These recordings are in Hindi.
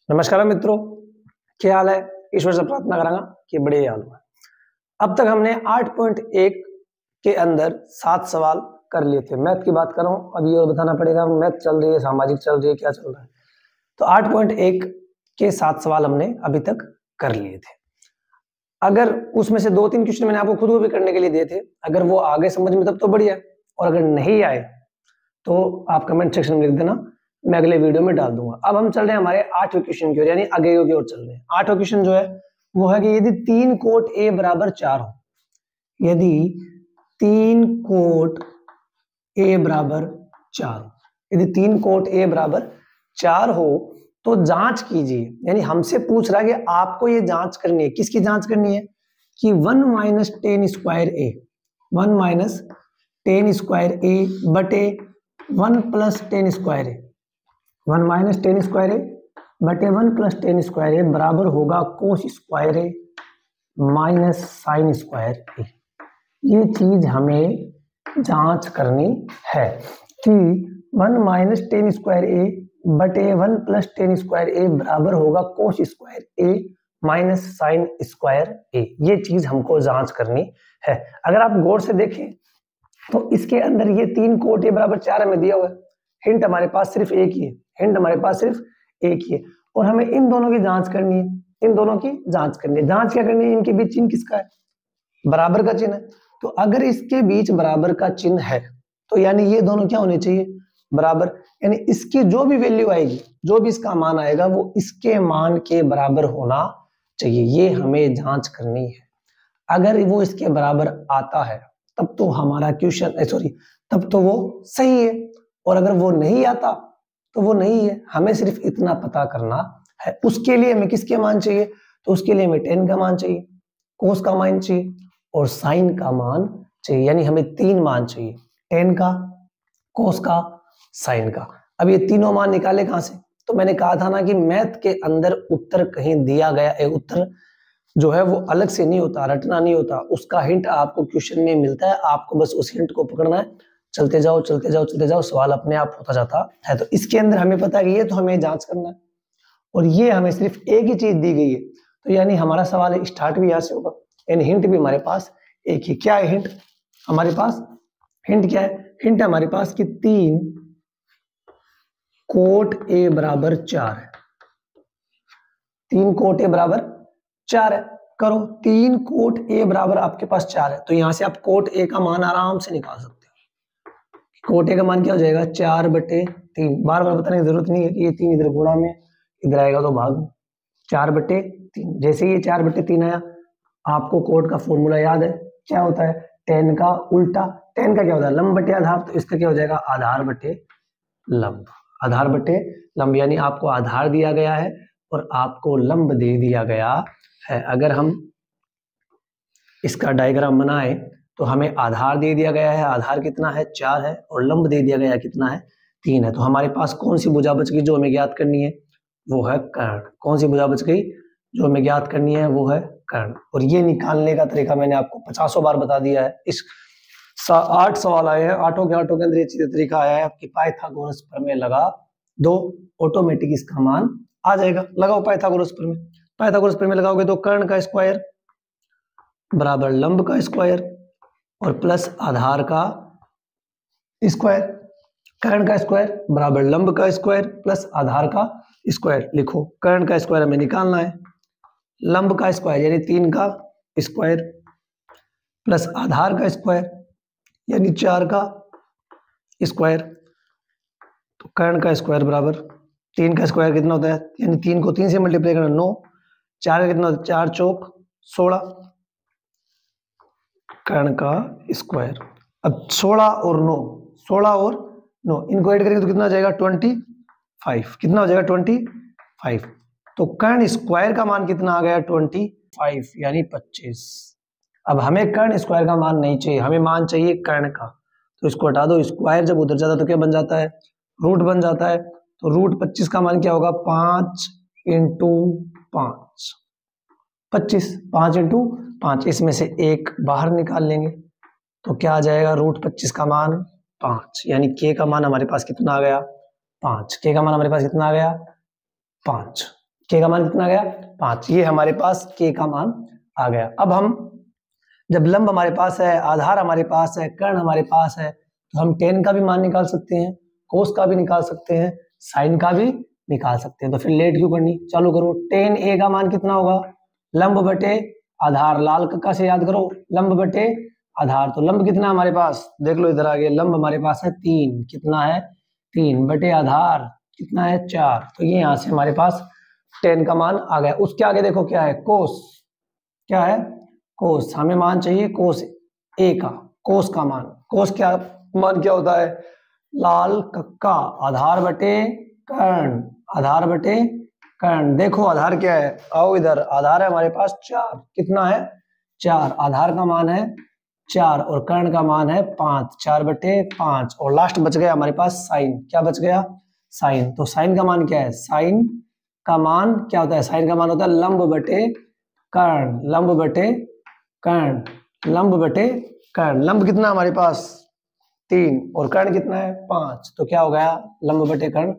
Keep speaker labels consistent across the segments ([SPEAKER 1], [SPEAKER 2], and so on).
[SPEAKER 1] नमस्कार मित्रों, क्या हाल है। ईश्वर से प्रार्थना करांगा कि बढ़िया हाल हुआ। अब तक हमने 8.1 के अंदर 7 सवाल कर लिए थे। मैथ की बात कर रहा हूं, अब ये और बताना पड़ेगा मैथ चल रही है, सामाजिक चल रही है, क्या चल रहा है। तो 8.1 के 7 सवाल हमने अभी तक कर लिए थे। अगर उसमें से 2-3 क्वेश्चन मैंने आपको खुद को भी करने के लिए दिए थे, अगर वो आगे समझ में तब तो बढ़िया, और अगर नहीं आए तो आप कमेंट सेक्शन में लिख देना, मैं अगले वीडियो में डाल दूंगा। अब हम चल रहे हैं हमारे 8वें क्वेश्चन की ओर, यानी आगे की ओर चल रहे हैं। 8वां क्वेश्चन जो है वो है कि यदि 3 कोट A बराबर 4 हो, यदि 3 कोट A बराबर 4 हो, यदि 3 कोट A बराबर 4 हो तो जांच कीजिए। यानी हमसे पूछ रहा है कि आपको ये जांच करनी है। किसकी जांच करनी है? कि 1 minus 10 square A, 1 minus 10 square A बटे 1 plus 10 square A, 1 minus 10 square A बटे 1 प्लस 10 स्क्वायर ए बराबर होगा cos square A minus sine square A. ये चीज हमें जांच करनी है कि 1 माइनस 10 स्क्वायर ए बटे 1 प्लस 10 स्क्वायर ए बराबर होगा cos square A minus sine square A. ये चीज हमको जांच करनी है। अगर आप गौर से देखें तो इसके अंदर ये 3 कोट ए बराबर 4 हमें दिया हुआ है। हिंट हमारे पास सिर्फ एक ही है, हिंट हमारे पास सिर्फ एक ही है, और हमें इन दोनों की जांच करनी है। इन दोनों की जांच करनी है। जांच क्या करनी है? इनके बीच चिन्ह किसका है? बराबर का चिन्ह है। तो अगर इसके बीच बराबर का चिन्ह है तो यानी ये दोनों क्या होने चाहिए? बराबर। यानी इसकी जो भी वैल्यू आएगी, जो भी इसका मान आएगा, वो इसके मान के बराबर होना चाहिए। ये हमें जांच करनी है। अगर वो इसके बराबर आता है तब तो हमारा क्वेश्चन तब तो वो सही है, और अगर वो नहीं आता तो वो नहीं है। हमें सिर्फ इतना पता करना है। उसके लिए हमें किसके मान चाहिए? तो उसके लिए हमें टेन का मान चाहिए, कोस का मान चाहिए और साइन का मान चाहिए। यानी हमें 3 मान चाहिए, टेन का, कोस का, साइन का। अब ये तीनों मान निकाले कहां से? तो मैंने कहा था ना कि मैथ के अंदर उत्तर कहीं दिया गया, उत्तर जो है वो अलग से नहीं होता, रटना नहीं होता। उसका हिंट आपको क्वेश्चन में मिलता है, आपको बस उस हिंट को पकड़ना है। चलते जाओ चलते जाओ चलते जाओ, सवाल अपने आप होता जाता है। तो इसके अंदर हमें पता है कि ये तो हमें जांच करना है, और ये हमें सिर्फ एक ही चीज दी गई है। तो यानी हमारा सवाल स्टार्ट भी यहां से होगा, यानी हिंट भी हमारे पास एक ही। क्या है हिंट हमारे पास? हिंट क्या है? हिंट हमारे पास कि 3 कोट A बराबर 4 है। 3 कोट A बराबर 4 है। करो, 3 कोट A बराबर आपके पास 4 है, तो यहां से आप कोट A का मान आराम से निकाल सकते हो। कोट A का मान क्या हो जाएगा? 4/3। बार बार बताने की जरूरत नहीं है कि ये 3 इधर गुणा में, इधर आएगा तो भाग में। 4/3। जैसे ये 4/3 आया, आपको कोट का फॉर्मूला याद है, क्या होता है? टेन का उल्टा। टेन का क्या होता है? लंब बटे आधार। तो इसका क्या हो जाएगा? आधार बटे लंब। आधार बटे लंब, यानी आपको आधार दिया गया है और आपको लंब दे दिया गया है। अगर हम इसका डायग्राम बनाए तो हमें आधार दे दिया गया है, आधार कितना है? 4 है, और लंब दे दिया गया है कितना है? 3 है। तो हमारे पास कौन सी भुजा बच गई जो हमें ज्ञात करनी है? वो है कर्ण। कौन सी भुजा बच गई जो हमें ज्ञात करनी है? वो है कर्ण। और ये निकालने का तरीका मैंने आपको 50 बार बता दिया है। इस 8 सवाल आए हैं, आठों के अंदर ये तरीका आया है कि पाइथागोरस प्रमेय लगा दो, ऑटोमेटिक इसका मान आ जाएगा। लगाओ पाइथागोरस प्रमेय। पाइथागोरस प्रमेय लगाओगे तो कर्ण का स्क्वायर बराबर लंब का स्क्वायर और प्लस आधार का स्क्वायर। कर्ण का स्क्वायर बराबर लंब का स्क्वायर प्लस आधार का स्क्वायर। लिखो, कर्ण का स्क्वायर हमें निकालना है, लंब का स्क्वायर यानी 3 का स्क्वायर प्लस आधार का स्क्वायर यानी 4 का स्क्वायर। तो कर्ण का स्क्वायर बराबर 3 का स्क्वायर कितना होता है? यानी 3 को 3 से मल्टीप्लाई करना 9, 4 का कितना होता है? 4 चौक 16, कर्ण का स्क्वायर। अब 16 और 9, 16 और 9 इनको ऐड करेंगे तो कितना हो जाएगा? 25। कितना हो जाएगा? 25। तो कर्ण स्क्वायर का मान कितना आ गया? 25 यानी 25। अब हमें कर्ण स्क्वायर का मान नहीं चाहिए, हमें मान चाहिए कर्ण का। तो इसको हटा दो, स्क्वायर जब उधर जाता है तो क्या बन जाता है? रूट बन जाता है। तो रूट 25 का मान क्या होगा? 5 इंटू 5, 25। 5 इंटू 5, इसमें से एक बाहर निकाल लेंगे तो क्या आ जाएगा? रूट 25 का मान 5, यानी के का मान हमारे पास कितना आ गया? 5। के का मान हमारे पास कितना आ गया? 5। के का मान कितना आ गया 5, ये हमारे पास के का मान आ गया। अब हम जब लंब हमारे पास है, आधार हमारे पास है, कर्ण हमारे पास है, तो हम tan का भी मान निकाल सकते हैं, कोस का भी निकाल सकते हैं, साइन का भी निकाल सकते हैं। तो फिर लेट क्यों करनी, चालू करो। tan a का मान कितना होगा, लंब बटे आधार, लाल कक्का से याद करो, लंब बटे आधार। तो लंब कितना हमारे पास, देख लो इधर आगे, लंब हमारे पास है 3, कितना है 3 बटे आधार कितना है 4। तो ये यहाँ से हमारे पास tan का मान आ गया। उसके आगे देखो क्या है, कोस, क्या है कोस, हमें मान चाहिए कोस ए का, कोस का मान, कोस क्या मान क्या होता है, लाल कक्का आधार बटे कर्ण, आधार बटे कर्ण। देखो आधार क्या है, आओ इधर, आधार है हमारे पास 4, कितना है 4, आधार का मान है 4 और कर्ण का मान है 5, 4 बटे 5, और लास्ट बच गया हमारे पास साइन, क्या बच गया साइन। तो साइन का मान क्या है, साइन का मान क्या होता है, साइन का मान होता है लंब बटे कर्ण, लंब बटे कर्ण, लंब बटे कर्ण। लंब कितना हमारे पास 3 और कर्ण कितना है 5, तो क्या हो गया लंब बटे कर्ण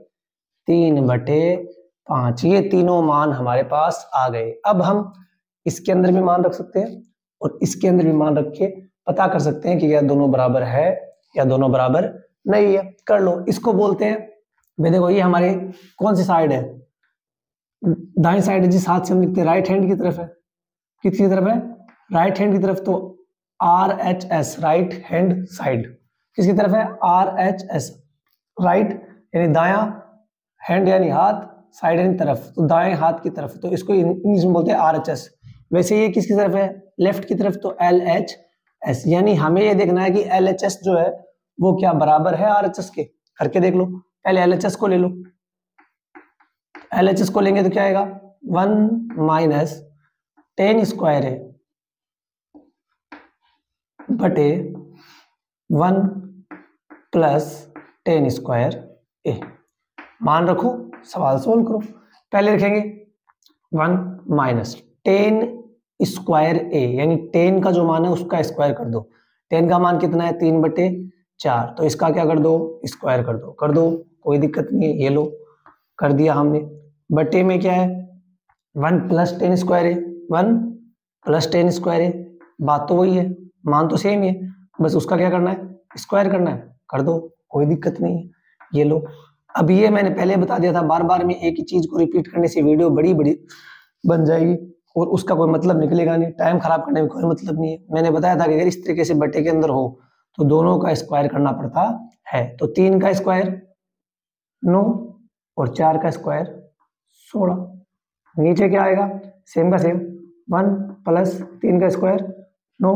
[SPEAKER 1] 3 बटे 5। ये तीनों मान हमारे पास आ गए। अब हम इसके अंदर भी मान रख सकते हैं और इसके अंदर भी मान रख के पता कर सकते हैं कि क्या दोनों बराबर है या दोनों बराबर नहीं है। कर लो, इसको बोलते हैं, वे देखो ये हमारे कौन सी साइड है, दाएं साइड है, जिस हाथ से हम लिखते हैं राइट हैंड की तरफ है, किसकी तरफ है राइट हैंड की तरफ। तो RHS राइट हैंड साइड किसकी तरफ है, RHS राइट यानी दायां, हैंड यानी हाथ, साइड यानी तरफ, तो दाएं हाथ की तरफ, तो इसको इंग्लिश में बोलते हैं RHS। वैसे ये किसकी तरफ है, लेफ्ट की तरफ, तो LHS। यानी हमें ये देखना है कि LHS जो है वो क्या बराबर है RHS के, करके देख लो। पहले LHS को ले लो, LHS को लेंगे तो क्या आएगा 1 माइनस tan स्क्वायर है बटे 1 प्लस tan स्क्वायर ए। मान रखो, सवाल सोल्व करो। पहले लिखेंगे 1 माइनस tan स्क्वायर ए, यानी tan का जो मान है उसका स्क्वायर कर दो। tan का मान कितना है 3 बटे 4, तो इसका क्या कर दो स्क्वायर कर दो, कोई दिक्कत नहीं है। ये लो कर दिया हमने। बटे में क्या है 1 प्लस tan स्क्वायर है, 1 प्लस tan स्क्वायर है, बात तो वही है, मान तो सेम ही है, बस उसका क्या करना है स्क्वायर करना है, कर दो कोई दिक्कत नहीं है। ये लो, अब ये मैंने पहले बता दिया था, बार बार में एक ही चीज को रिपीट करने से वीडियो बड़ी बड़ी बन जाएगी और उसका कोई मतलब निकलेगा नहीं, टाइम खराब करने में कोई मतलब नहीं है। मैंने बताया था कि अगर इस तरीके से बटे के अंदर हो तो दोनों का स्क्वायर करना पड़ता है। तो 3 का स्क्वायर 9 और 4 का स्क्वायर 16। नीचे क्या आएगा सेम का सेम, 1 प्लस 3 का स्क्वायर 9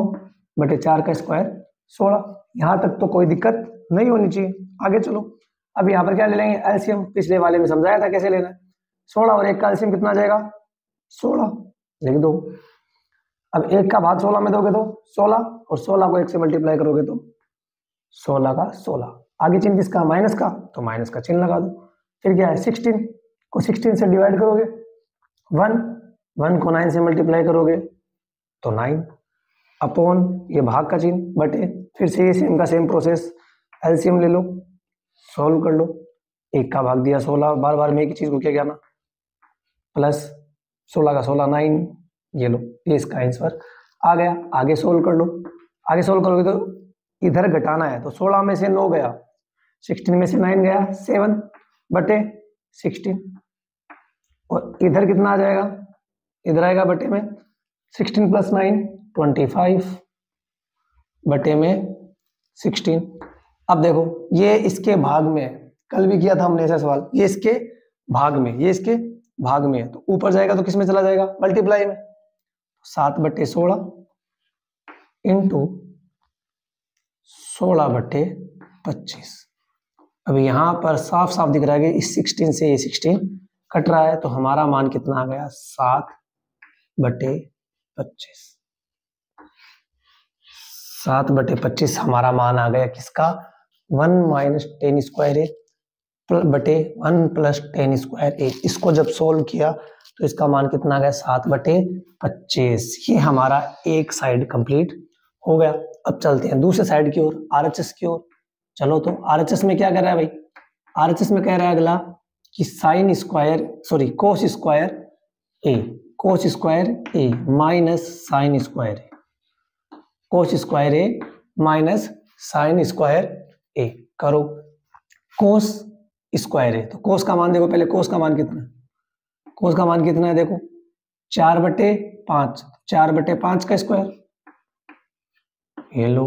[SPEAKER 1] बटे 4 का स्क्वायर 16। यहाँ तक तो कोई दिक्कत नहीं होनी चाहिए। आगे चलो, अब यहाँ पर क्या ले लेंगे एलसीएम, पिछले वाले में समझाया था कैसे लेना है। 16 और 1 का एलसीएम कितना आ जाएगा 16, लिख दो। अब 1 का भाग 16 में दोगे तो 16 और 16 को 1 से मल्टीप्लाई करोगे तो 16 का 16। आगे चिन्ह किसका माइनस का, तो माइनस का चिन्ह लगा दो। फिर क्या है 16 को 16 से डिवाइड करोगे, 1 को 9 से मल्टीप्लाई करोगे तो 9 अपॉन ये भाग का चिन्ह बटे, फिर से ये सेम का सेम प्रोसेस, एलसीएम ले लो, सॉल्व कर लो। 1 का भाग दिया 16, बार बार में एक ही चीज को क्या करना, प्लस 16 का 16 9, ये लो, ये इसका आंसर आ गया। आगे सोल्व कर लो, आगे सोल्व करोगे तो इधर घटाना है, तो 16 में से 9 गया, 16 में से 9 गया 7 बटे 16, और इधर कितना आ जाएगा, इधर आएगा बटे में 16 प्लस 9 25 बटे में 16। अब देखो ये इसके भाग में, कल भी किया था हमने ऐसा सवाल, ये इसके भाग में, ये इसके भाग में है, तो ऊपर जाएगा तो किस में चला जाएगा मल्टीप्लाई में, 7 बटे 16 इंटू 16 बटे 25। अब यहां पर साफ साफ दिख रहा है कि इस 16 से ये 16 कट रहा है, तो हमारा मान कितना आ गया 7 बटे 25। 7 बटे 25 हमारा मान आ गया किसका, 1 माइनस tan स्क्वायर ए बटे 1 प्लस tan स्क्वायर ए। इसको जब सोल्व किया तो इसका मान कितना आ गया 7 बटे 25। ये हमारा एक साइड कंप्लीट हो गया। अब चलते हैं दूसरे साइड की ओर, आरएचएस की ओर। चलो, तो आरएचएस में क्या कर रहा है भाई, आरएचएस में कह रहा है अगला कि कोस square A minus sine square A, cos square A minus sine square ए करो। कोस स्क्वायर ए, तो कोस का मान देखो पहले, कोस का मान कितना है, कोस का मान कितना है देखो 4/5, 4/5 का स्क्वायर, ये लो।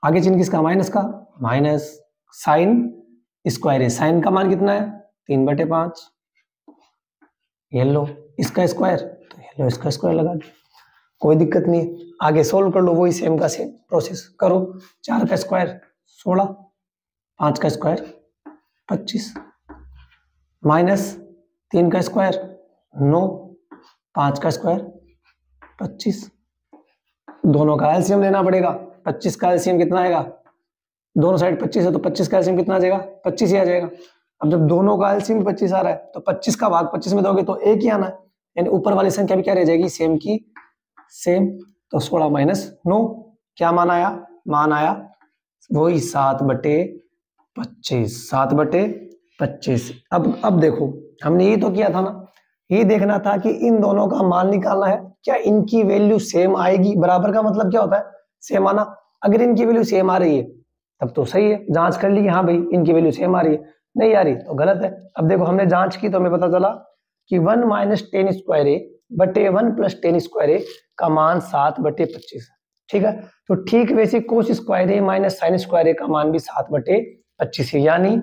[SPEAKER 1] आगे चिन्ह किसका, माइनस का, माइनस साइन स्क्वायर है, साइन का मान कितना है 3/5, ये लो। इसका स्क्वायर, तो ये लो इसका स्क्वायर लगा दो, कोई दिक्कत नहीं है। आगे सोल्व कर लो, वही सेम का सेम प्रोसेस करो। 4 का स्क्वायर 16, 5 का स्क्वायर 25, माइनस 3 का स्क्वायर 9, 5 का स्क्वायर 25। दोनों का एलसीएम लेना पड़ेगा। 25 का एलसीएम कितना आएगा, दोनों साइड 25 है तो 25 का एलसीएम कितना आ जाएगा, 25 ही आ जाएगा। अब जब दोनों का एलसीएम 25 आ रहा है तो 25 का भाग 25 में दोगे तो एक ही आना है, यानी ऊपर वाली संख्या भी क्या रह जाएगी, सेम की सेम। तो 16 माइनस 9 क्या मान आया, मान आया वही 7/25, 7/25। अब देखो हमने ये तो किया था ना, ये देखना था कि इन दोनों का मान निकालना है, क्या इनकी वैल्यू सेम आएगी। बराबर का मतलब क्या होता है, सेम आना। अगर इनकी वैल्यू सेम आ रही है तब तो सही है, जांच कर ली हाँ भाई इनकी वैल्यू सेम आ रही है, नहीं आ रही तो गलत है। अब देखो हमने जांच की तो हमें पता चला कि 1 माइनस टेन स्क्वायर ए बटे 1 प्लस टेन स्क्वायर ए का मान 7/25 है। ठीक है, तो ठीक वैसे कोस square A minus sine square ए का मान भी 7/25 है, यानी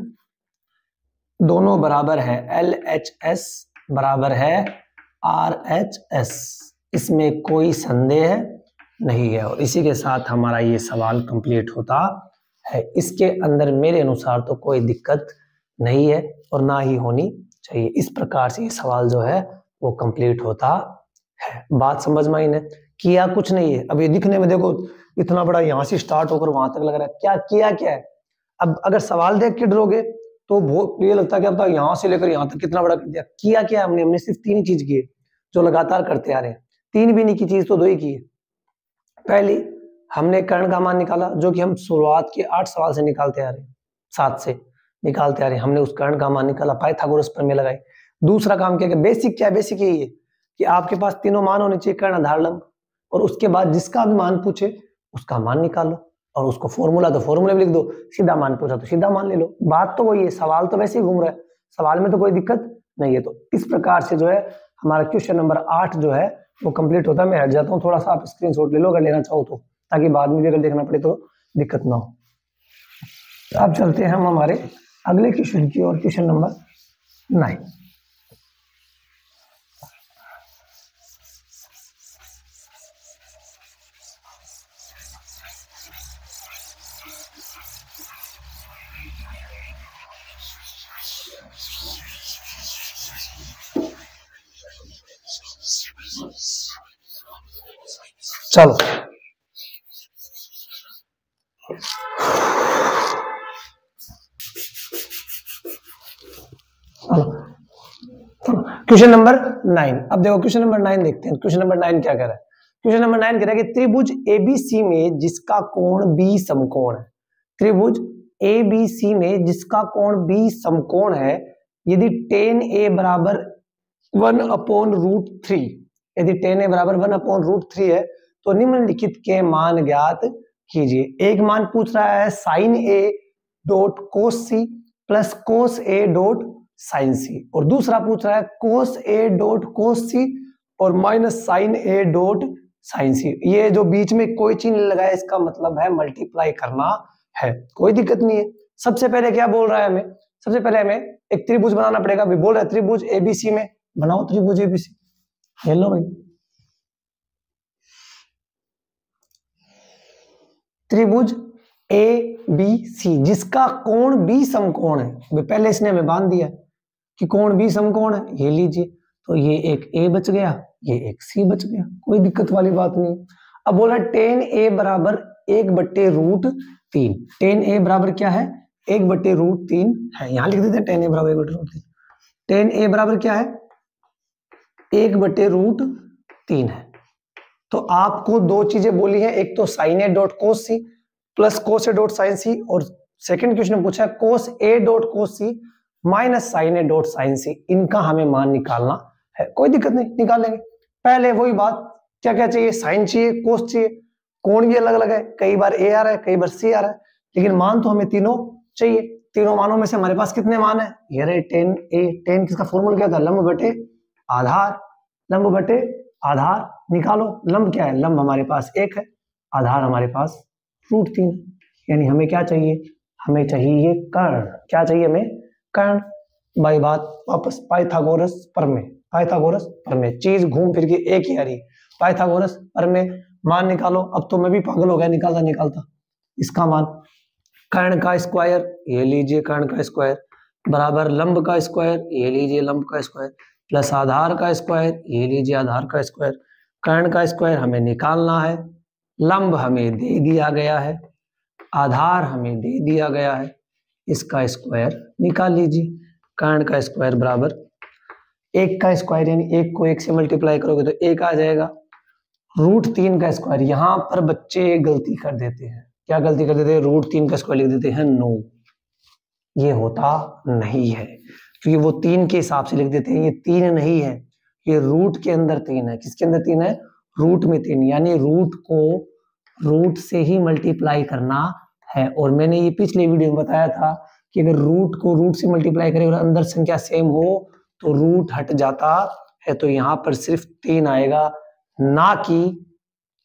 [SPEAKER 1] दोनों बराबर है, LHS बराबर है RHS, इसमें कोई संदेह नहीं है। और इसी के साथ हमारा ये सवाल कंप्लीट होता है। इसके अंदर मेरे अनुसार तो कोई दिक्कत नहीं है और ना ही होनी चाहिए। इस प्रकार से ये सवाल जो है वो कंप्लीट होता है। बात समझ में आई ना, किया कुछ नहीं है। अब ये दिखने में देखो इतना बड़ा, यहाँ से स्टार्ट होकर वहां तक लग रहा है, क्या किया क्या है। अब अगर सवाल देख के डरोगे तो बहुत ये लगता है कि अब तक यहाँ से लेकर यहाँ तक कितना बड़ा कर दिया। किया क्या हमने सिर्फ 3 चीज की है जो लगातार करते आ रहे हैं। 3 भी नहीं की चीज तो 2 ही की है। पहली हमने कर्ण का मान निकाला, जो कि हम शुरुआत के 8 सवाल से निकालते आ रहे हैं, 7 से निकालते आ रहे हैं। हमने उस कर्ण का मान निकाला, पाइथागोरस प्रमेय लगाई। दूसरा काम क्या, बेसिक क्या है, बेसिक यही है कि आपके पास तीनों मान होने चाहिए, कर्ण आधार लंब, और उसके बाद जिसका भी मान पूछे उसका मान निकाल लो, और उसको फॉर्मूला तो फॉर्मूले में लिख दो, सीधा मान पूछा तो सीधा मान ले लो। बात तो वही है, सवाल तो वैसे ही घूम रहा है, सवाल में तो कोई दिक्कत नहीं है। तो इस प्रकार से जो है हमारा क्वेश्चन नंबर 8 जो है वो कंप्लीट होता है। मैं हट जाता हूँ थोड़ा सा, आप स्क्रीनशॉट ले लो अगर लेना चाहो तो, ताकि बाद में भी अगर देखना पड़े तो दिक्कत ना हो। तो अब चलते हैं हम हमारे अगले क्वेश्चन की ओर, क्वेश्चन नंबर 9। चलो क्वेश्चन नंबर 9। अब देखो क्वेश्चन नंबर 9 देखते हैं। क्वेश्चन नंबर 9 क्या कह रहा है, क्वेश्चन नंबर 9 कह रहा है कि त्रिभुज ABC में जिसका कोण B समकोण है, त्रिभुज ABC में जिसका कोण B समकोण है, यदि tan A बराबर 1/√3, यदि tan A बराबर 1/√3 है तो निम्नलिखित के मान ज्ञात कीजिए। एक मान पूछ रहा है sin A dot cos C plus cos A dot sin C, और दूसरा पूछ रहा है cos A dot cos C और minus sin A dot sin C। ये जो बीच में कोई चिन्ह लगाया इसका मतलब है मल्टीप्लाई करना है, कोई दिक्कत नहीं है। सबसे पहले क्या बोल रहा है हमें, सबसे पहले हमें एक त्रिभुज बनाना पड़ेगा। अभी बोल रहा है त्रिभुज ABC में, बनाओ त्रिभुज ABC। हेलो भाई, त्रिभुज ABC जिसका कोण B समकोण है। पहले इसने हमें बांध दिया कि कोण B समकोण है, ये लीजिए, तो ये एक A बच गया, ये एक C बच गया, कोई दिक्कत वाली बात नहीं। अब बोला tan A बराबर 1/√3, tan A बराबर क्या है 1/√3 है, यहां लिख देते हैं tan A बराबर 1/√3। tan A बराबर क्या है 1/√3 है। तो आपको 2 चीजें बोली हैं, एक तो sin A dot cos C plus cos A dot sin C, और सेकंड क्वेश्चन में पूछा है cos A dot cos C minus sine A dot sine C, इनका हमें मान निकालना है। कोई दिक्कत नहीं, निकालेंगे। पहले वही बात, क्या क्या चाहिए, साइन चाहिए, कोस चाहिए, कोण भी अलग अलग है, कई बार ए आ रहा है, कई बार सी आ रहा है, लेकिन मान तो हमें तीनों चाहिए। तीनों मानों में से हमारे पास कितने मान है, ये रहे tan a। tan किसका फॉर्मूला क्या था, लंब बटे आधार। लंब बटे आधार निकालो, लंब क्या है, लंब हमारे पास 1 है, आधार हमारे पास √3, यानी हमें क्या चाहिए, हमें चाहिए कर्ण। क्या चाहिए हमें, कर्ण। बाई बात वापस पाइथागोरस प्रमेय, पाइथागोरस प्रमेय, चीज घूम फिर के एक ही आ रही। पाइथागोरस प्रमेय, मान निकालो। अब तो मैं भी पागल हो गया निकालता निकालता। इसका मान कर्ण का स्क्वायर, ये लीजिए कर्ण का स्क्वायर, बराबर लंब का स्क्वायर, ये लीजिए लंब का स्क्वायर, प्लस आधार का स्क्वायर, ये लीजिए आधार का स्क्वायर। कर्ण का स्क्वायर हमें निकालना है, लंब हमें दे दिया गया है, आधार हमें दे दिया गया है, इसका स्क्वायर निकाल लीजिए। कर्ण का स्क्वायर बराबर 1 का स्क्वायर, यानी 1 को 1 से मल्टीप्लाई करोगे तो 1 आ जाएगा, √3 का स्क्वायर। यहां पर बच्चे गलती कर देते हैं, क्या गलती कर देते हैं, √3 का स्क्वायर लिख देते हैं 9। ये होता नहीं है, क्योंकि वो 3 के हिसाब से लिख देते हैं, ये 3 नहीं है, ये रूट के अंदर 3 है। किसके अंदर 3 है, रूट में 3, यानी रूट को रूट से ही मल्टीप्लाई करना है। और मैंने ये पिछले वीडियो में बताया था कि अगर रूट को रूट से मल्टीप्लाई करें और अंदर संख्या सेम हो तो रूट हट जाता है, तो यहाँ पर सिर्फ 3 आएगा, ना कि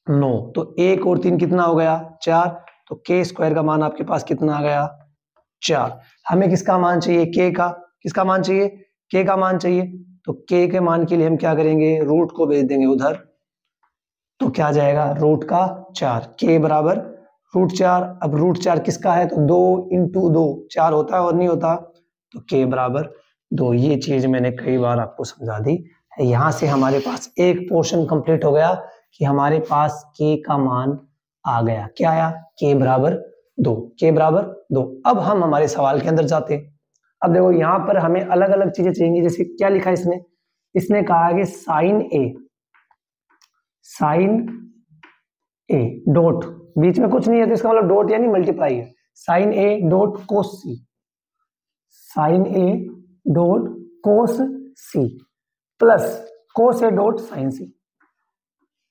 [SPEAKER 1] 9। तो 1 और 3 कितना हो गया, 4। तो के स्क्वायर का मान आपके पास कितना आ गया, 4। हमें किसका मान चाहिए, के का। किसका मान चाहिए, के का मान चाहिए। तो के के मान के लिए हम क्या करेंगे, रूट को भेज देंगे उधर, तो क्या आ जाएगा, रूट का 4, के बराबर √4। अब √4 किसका है, तो 2 × 2 4 होता है और नहीं होता, तो के बराबर 2। ये चीज मैंने कई बार आपको समझा दी है। यहां से हमारे पास एक पोर्शन कंप्लीट हो गया कि हमारे पास के का मान आ गया। क्या आया, के बराबर 2, के बराबर 2। अब हम हमारे सवाल के अंदर जाते हैं। अब देखो यहाँ पर हमें अलग अलग चीजें चाहिए, जैसे क्या लिखा है इसने, इसने कहा है कि साइन ए डॉट, बीच में कुछ नहीं है तो इसका मतलब डॉट यानी मल्टीप्लाई है, sine A dot cos C, sine A dot cos C plus cos A dot sine C,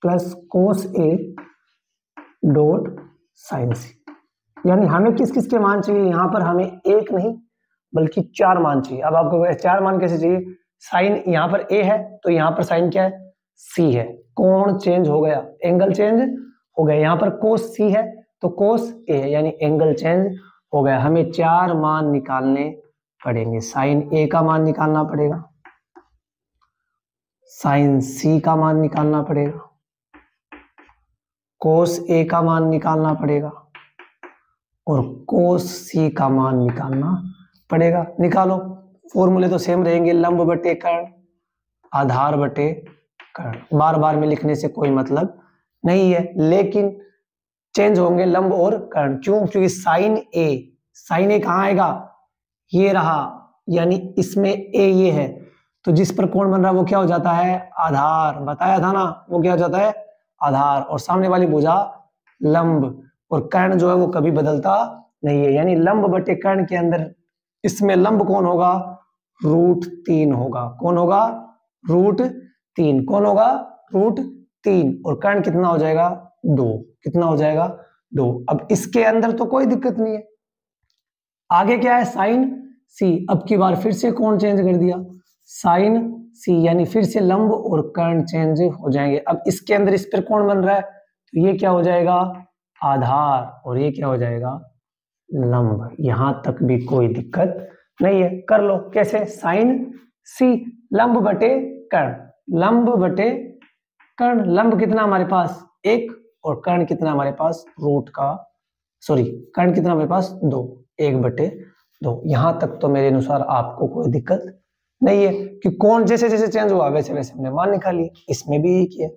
[SPEAKER 1] plus cos A dot sine C. यानी हमें किस किस के मान चाहिए, यहां पर हमें 1 नहीं बल्कि 4 मान चाहिए। अब आपको 4 मान कैसे चाहिए, साइन यहाँ पर ए है तो यहाँ पर साइन क्या है, सी है, कोण चेंज हो गया, एंगल चेंज हो गया। यहाँ पर कोस सी है तो कोस ए है, यानी एंगल चेंज हो गया। हमें 4 मान निकालने पड़ेंगे, साइन ए का मान निकालना पड़ेगा, साइन सी का मान निकालना पड़ेगा, कोस ए का मान निकालना पड़ेगा और कोस सी का मान निकालना पड़ेगा। निकालो, फॉर्मूले तो सेम रहेंगे, लंब बटे कर्ण, आधार बटे कर्ण। बार बार में लिखने से कोई मतलब नहीं है, लेकिन चेंज होंगे लंब और कर्ण। क्यों, क्योंकि साइन ए कहाँ आएगा, ये रहा, यानी इसमें ए ये है, तो जिस पर कोण बन रहा है वो क्या हो जाता है, आधार। बताया था ना, वो क्या हो जाता है, आधार। और सामने वाली भुजा लंब, और कर्ण जो है वो कभी बदलता नहीं है, यानी लंब बटे कर्ण के अंदर इसमें लंब कौन होगा, √3 होगा। कौन होगा, √3। कौन होगा, √3। और कर्ण कितना हो जाएगा, 2। कितना हो जाएगा, 2। अब इसके अंदर तो कोई दिक्कत नहीं है। आगे क्या है, साइन सी। अब की बार फिर से कौन चेंज कर दिया, साइन सी, यानी फिर से लंब और कर्ण चेंज हो जाएंगे। अब इसके अंदर इस पर कौन बन रहा है, तो ये क्या हो जाएगा, आधार, और ये क्या हो जाएगा, लंब। यहां तक भी कोई दिक्कत नहीं है, कर लो। कैसे, साइन सी लंब बटे कर्ण, लंब बटे कर्ण। लंब कितना हमारे पास 1 और कर्ण कितना हमारे पास कर्ण कितना हमारे पास 2, 1/2। यहां तक तो मेरे अनुसार आपको कोई दिक्कत नहीं है, कि कौन जैसे जैसे चेंज हुआ वैसे वैसे हमने मान निकाली। इसमें भी एक है,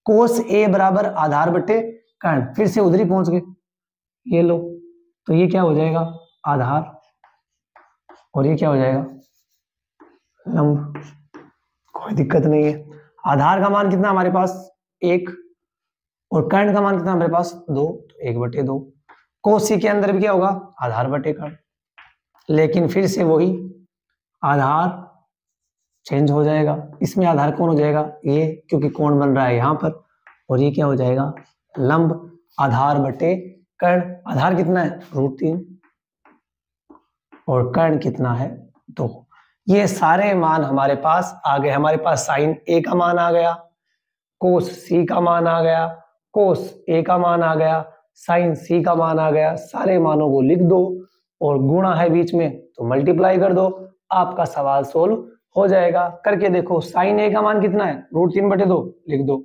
[SPEAKER 1] कोस ए बराबर आधार बटे कर्ण, फिर से उधर ही पहुंच गए, ये लो। तो ये क्या हो जाएगा, आधार, और ये क्या हो जाएगा, लंब। कोई दिक्कत नहीं है। आधार का मान कितना हमारे पास 1 और कर्ण का मान कितना हमारे पास 2, तो 1/2। कोस सी के अंदर भी क्या होगा, आधार बटे कर्ण। लेकिन फिर से वही, आधार चेंज हो जाएगा, इसमें आधार कौन हो जाएगा ये, क्योंकि कोण बन रहा है यहाँ पर, और ये क्या हो जाएगा लंब आधार बटे कर्ण। आधार कितना है √3 और कर्ण कितना है 2। ये सारे मान हमारे पास आ गए। हमारे पास साइन ए का मान आ गया, कोस सी का मान आ गया, कोस ए का मान आ गया, साइन सी का मान आ गया। सारे मानों को लिख दो और गुणा है बीच में तो मल्टीप्लाई कर दो, आपका सवाल सोल्व हो जाएगा। करके देखो साइन ए का मान कितना है √3/2, लिख दो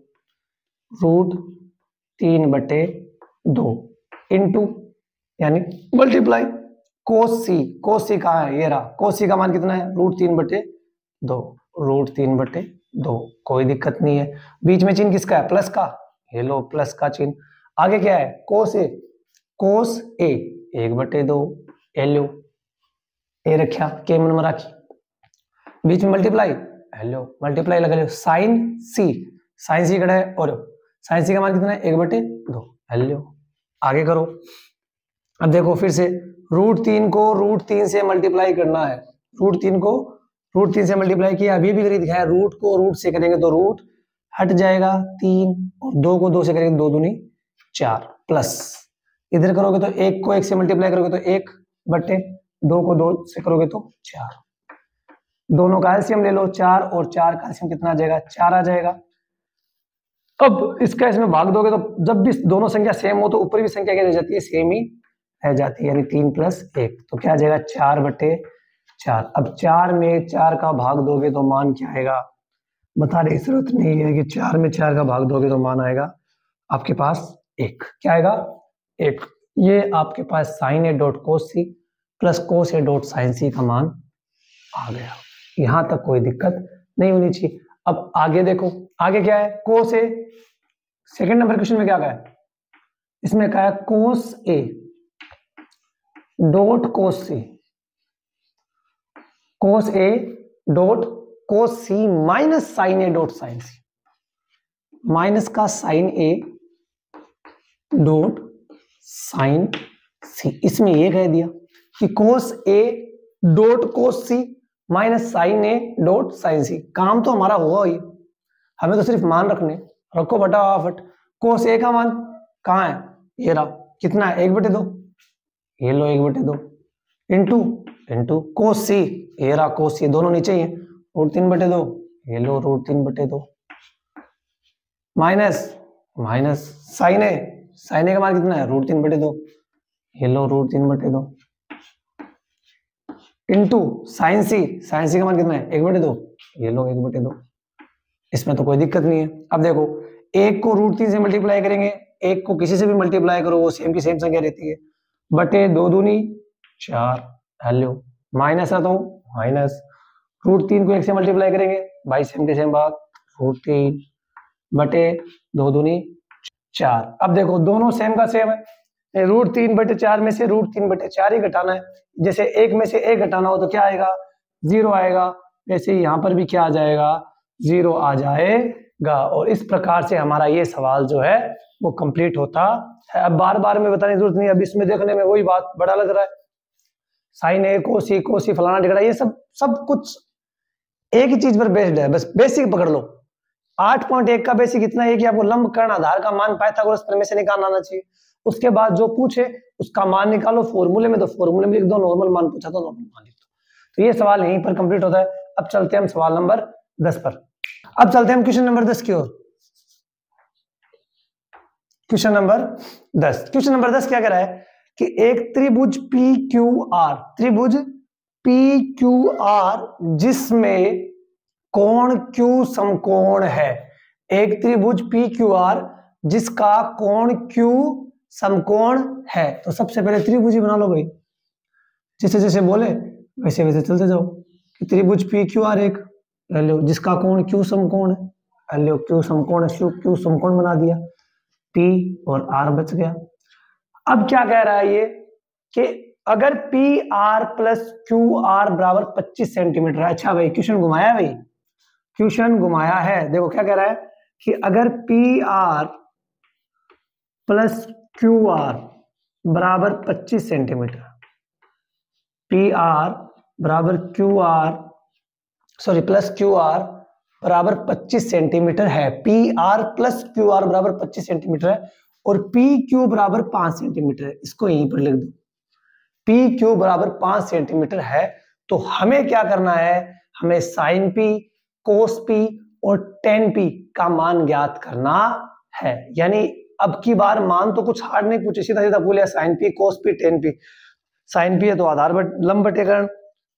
[SPEAKER 1] √3/2 इंटू यानी मल्टीप्लाई कोस सी कहाँ है, ये रहा, कोस सी का मान कितना है √3/2, √3/2, कोई दिक्कत नहीं है। बीच में चिन्ह किसका है प्लस का, ये लो प्लस का चिन्ह। आगे क्या है कोस ए 1/2 एलो ए रखा के मन में राखी, बीच में मल्टीप्लाई हेलो मल्टीप्लाई लगा लो साइन सी कड़ा है और साइन सी का मान कितना है 1/2 हेलो। आगे करो, अब देखो फिर से √3 को √3 से मल्टीप्लाई करना है, √3 को √3 से मल्टीप्लाई किया, अभी भी करके दिखाया, रूट को रूट से करेंगे तो रूट हट जाएगा 3 और 2 को 2 से करेंगे 2 दूनी 4 प्लस इधर करोगे तो 1 को 1 से मल्टीप्लाई करोगे तो 1/2 को 2 से करोगे तो 4, दोनों का एलसीएम ले लो 4 और 4 का एलसीएम कितना आ जाएगा 4 आ जाएगा। अब इसका इसमें भाग दोगे तो जब भी दोनों संख्या सेम हो तो ऊपर भी संख्या क्या रह जाती है सेम ही रह जाती है, यानी 3 + 1 तो क्या आ जाएगा 4/4। अब 4 में 4 का भाग दोगे तो मान क्या आएगा, बताने की जरूरत नहीं है कि 4 में 4 का भाग दोगे तो मान आएगा आपके पास 1, क्या आएगा 1। ये आपके पास sine A dot cos C plus cos A dot sine C का मान आ गया। यहां तक कोई दिक्कत नहीं होनी चाहिए। अब आगे देखो, आगे क्या है cos A, second number question में क्या कहा है, इसमें कहा है cos A dot cos C, cos A dot cos C minus sine A dot sine C, minus का sine A dot sine C. इसमें ये कह दिया कि cos A dot cos C minus sine A dot sine C, काम तो हमारा हुआ ही, हमें तो सिर्फ मान रखने, रखो फटाफट। कोस ए का मान कहाँ है, ये रहा, कितना है 1/2, ये लो 1/2 इंटू कोस सी, ये रहा कोस सी, दोनों नीचे ही है √3/2, ये लो √3/2 माइनस साइन ए का मान कितना है √3/2, ये लो √3/2 इंटू साइन सी का मान कितना है 1/2, ये लो 1/2। इसमें तो कोई दिक्कत नहीं है। अब देखो एक को √3 से मल्टीप्लाई करेंगे, एक को किसी से भी मल्टीप्लाई करो वो सेम की सेम संख्या रहती है, बटे 2 दूनी 4 हेलो माइनस आता हूं माइनस, √3 को 1 से मल्टीप्लाई करेंगे भाई सेम के सेम बात, √3 बटे 2 दूनी 4। अब देखो दोनों सेम का सेम है, √3/4 में से √3/4 ही घटाना है, जैसे एक में से एक घटाना हो तो क्या आएगा 0 आएगा, वैसे ही यहाँ पर भी क्या आ जाएगा 0 आ जाएगा। और इस प्रकार से हमारा ये सवाल जो है वो कंप्लीट होता है। अब बार बार में बताने की जरूरत नहीं, अब इसमें देखने में वही बात बड़ा लग रहा है, साइन ए कोसी फलाना टिकड़ा, ये सब कुछ एक ही चीज पर बेस्ड है, बस बेसिक पकड़ लो। 8.1 का बेसिक इतना है कि आपको लंब कर्ण आधार का मान पाइथागोरस प्रमेय से निकालना आना चाहिए। उसके बाद जो पूछे उसका मान निकालो फॉर्मूले में, तो फॉर्मूले में लिख दो, नॉर्मल मान पूछा तो नॉर्मल मान लिख दो। तो ये सवाल यहीं पर कंप्लीट होता है। अब चलते हैं हम सवाल नंबर 10 पर। अब चलते हैं हम क्वेश्चन नंबर 10 की ओर। क्वेश्चन नंबर 10 क्या कह रहा है कि एक त्रिभुज PQR जिसमें कोण Q समकोण है, एक त्रिभुज PQR जिसका कोण Q समकोण है। तो सबसे पहले त्रिभुज ही बना लो भाई, जैसे जैसे बोले वैसे वैसे चलते जाओ। त्रिभुज PQR एक लो जिसका कोण Q समकोण है, लो Q समकोण है, Q समकोण बना दिया, P और R बच गया। अब क्या कह रहा है ये कि अगर PR + QR बराबर 25 सेंटीमीटर है। अच्छा भाई क्वेश्चन घुमाया है, भाई क्वेश्चन घुमाया है। देखो क्या कह रहा है कि अगर PR + QR बराबर 25 centimetre, PR = QR sorry plus Q R बराबर 25 सेंटीमीटर है, P R plus Q R बराबर 25 सेंटीमीटर है और पी क्यू बराबर 5 सेंटीमीटर है। इसको यहीं पर लिख दो, पी क्यू बराबर 5 सेंटीमीटर है। तो हमें क्या करना है, हमें साइन पी, कोस पी और टेन पी का मान ज्ञात करना है। यानी अब की बार मान तो कुछ हार्ड नहीं पूछे, सीधा सीधा बोले sine P, cos P, ten P. Sine P है तो आधार लंब बटेकरण,